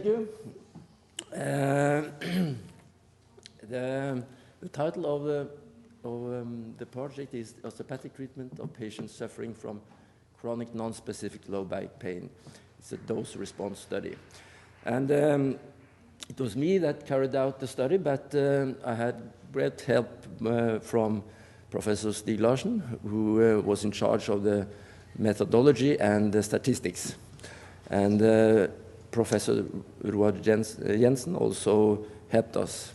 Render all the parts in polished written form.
thank you. The title of the project is Osteopathic Treatment of Patients Suffering from Chronic Non-Specific Low Back Pain. It's a dose-response study. And it was me that carried out the study, but I had great help from Professor Stig Larsen, who was in charge of the methodology and the statistics. And Professor Roar Jensen also helped us.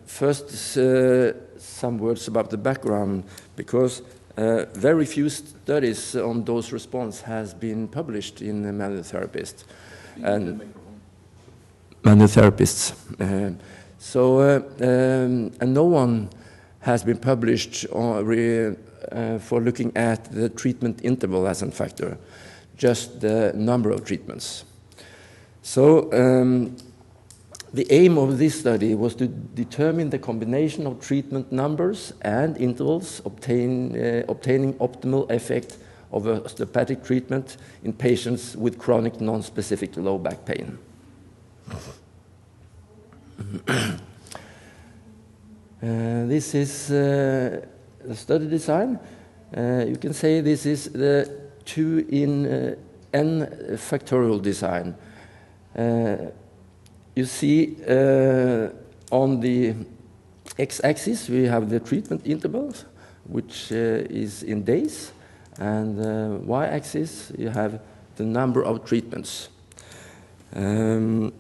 First, some words about the background, because very few studies on dose response has been published in manual therapists. And manual therapists. And no one has been published for looking at the treatment interval as a factor, just the number of treatments. So the aim of this study was to determine the combination of treatment numbers and intervals, obtaining optimal effect of osteopathic treatment in patients with chronic non-specific low back pain. This is the study design. You can say this is the 2 in n factorial design. You see on the x-axis we have the treatment intervals, which is in days, and y-axis you have the number of treatments. And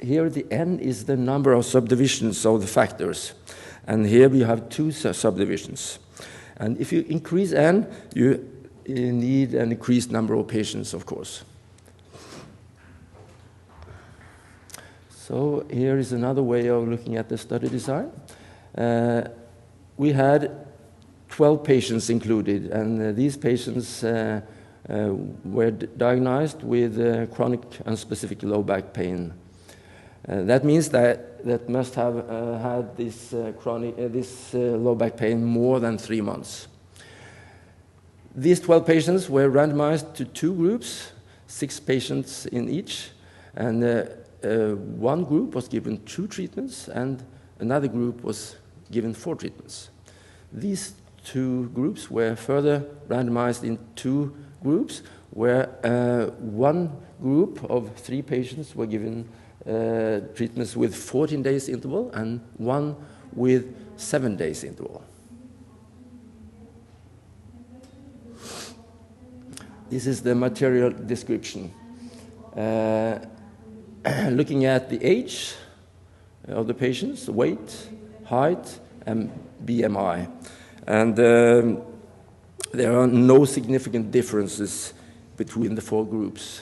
here the n is the number of subdivisions of the factors. And here we have 2 subdivisions. And if you increase n, you need an increased number of patients, of course. So here is another way of looking at the study design. We had 12 patients included, and these patients were diagnosed with chronic unspecific low back pain. That means that must have had this low back pain more than 3 months. These 12 patients were randomized to 2 groups, 6 patients in each, and one group was given 2 treatments, and another group was given 4 treatments. These 2 groups were further randomized in 2 groups, where one group of 3 patients were given treatments with 14 days interval and one with 7 days interval. This is the material description. Looking at the age of the patients, weight, height, and BMI. And there are no significant differences between the 4 groups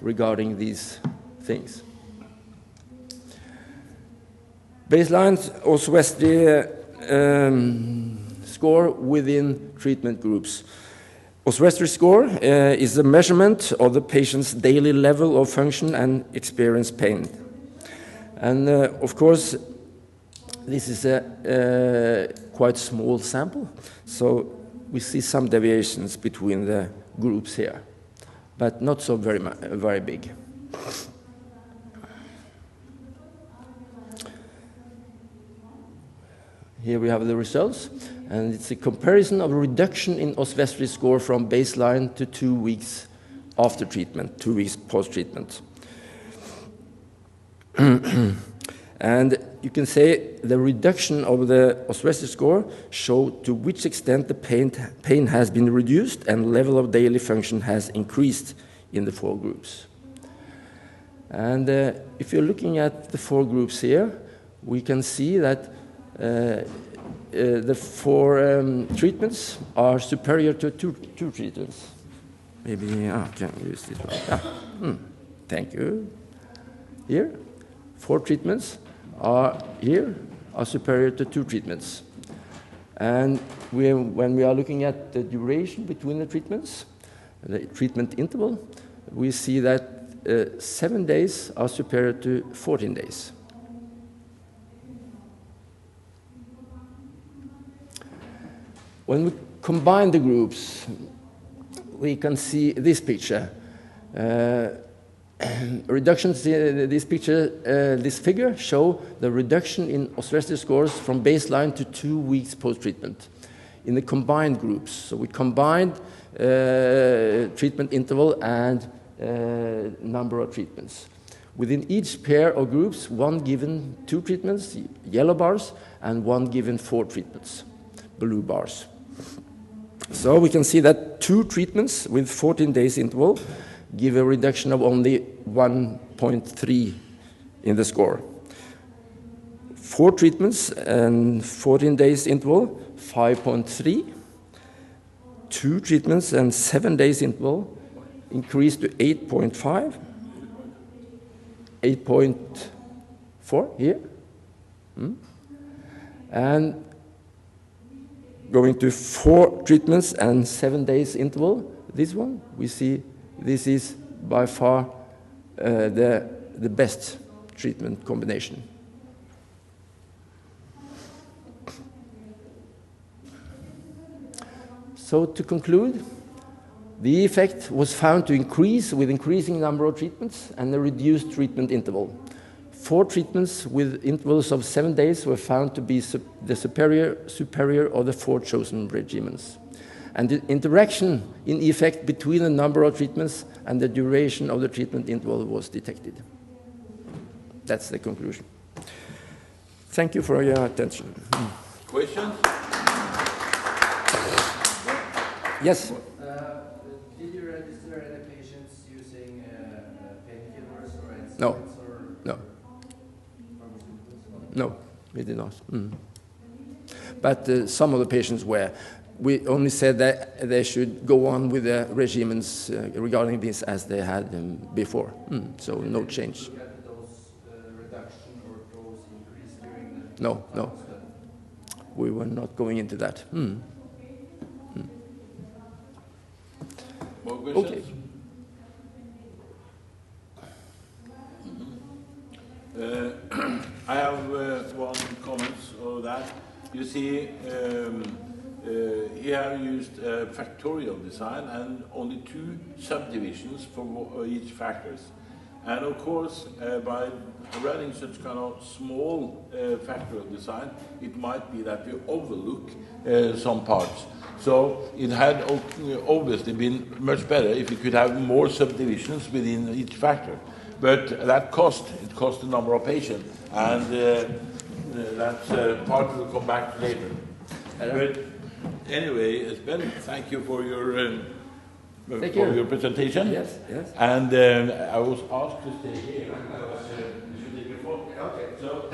regarding these things. Baseline Oswestry score within treatment groups. Oswestry score is a measurement of the patient's daily level of function and experience pain. And of course, this is a quite small sample, so we see some deviations between the groups here, but not so very big. Here we have the results, and it's a comparison of a reduction in Oswestry score from baseline to 2 weeks after treatment, 2 weeks post-treatment. And you can say the reduction of the Oswestry score showed to which extent the pain has been reduced and level of daily function has increased in the 4 groups. And if you're looking at the 4 groups here, we can see that the 4 treatments are superior to 2 treatments. Maybe I can use this one. Yeah. Thank you. Here, 4 treatments are superior to 2 treatments. And when we are looking at the duration between the treatments, the treatment interval, we see that 7 days are superior to 14 days. When we combine the groups, we can see this picture. Reductions in this picture, this figure show the reduction in osteopathic scores from baseline to 2 weeks post-treatment in the combined groups. So we combined treatment interval and number of treatments. Within each pair of groups, one given 2 treatments, yellow bars, and one given 4 treatments, blue bars. So we can see that 2 treatments with 14 days interval give a reduction of only 1.3 in the score. 4 treatments and 14 days interval, 5.3. 2 treatments and 7 days interval increased to 8.5. 8.4 here. And going to 4 treatments and 7 days interval, this one, we see this is by far the best treatment combination. So to conclude, the effect was found to increase with increasing number of treatments and a reduced treatment interval. 4 treatments with intervals of 7 days were found to be the superior of the 4 chosen regimens. And the interaction in effect between the number of treatments and the duration of the treatment interval was detected. That's the conclusion. Thank you for your attention. Questions? Yes? Did you register any patients using painkillers or NSAIDs? No. Or No. pharmaceuticals? No, we did not. But some of the patients were. We only said that they should go on with the regimens regarding this as they had before. So no change. Look at the dose reduction or dose increase during the No, no. We were not going into that. More questions? Okay. I have one comment of that. You see, here used factorial design and only 2 subdivisions for each factors. And of course, by running such kind of small factorial design, it might be that we overlook some parts. So it had obviously been much better if we could have more subdivisions within each factor. But that cost the number of patients, and that's part we'll come back to later. But anyway, Espen, thank you for your your presentation. Yes, yes. And I was asked to stay here because you should leave before. Okay. So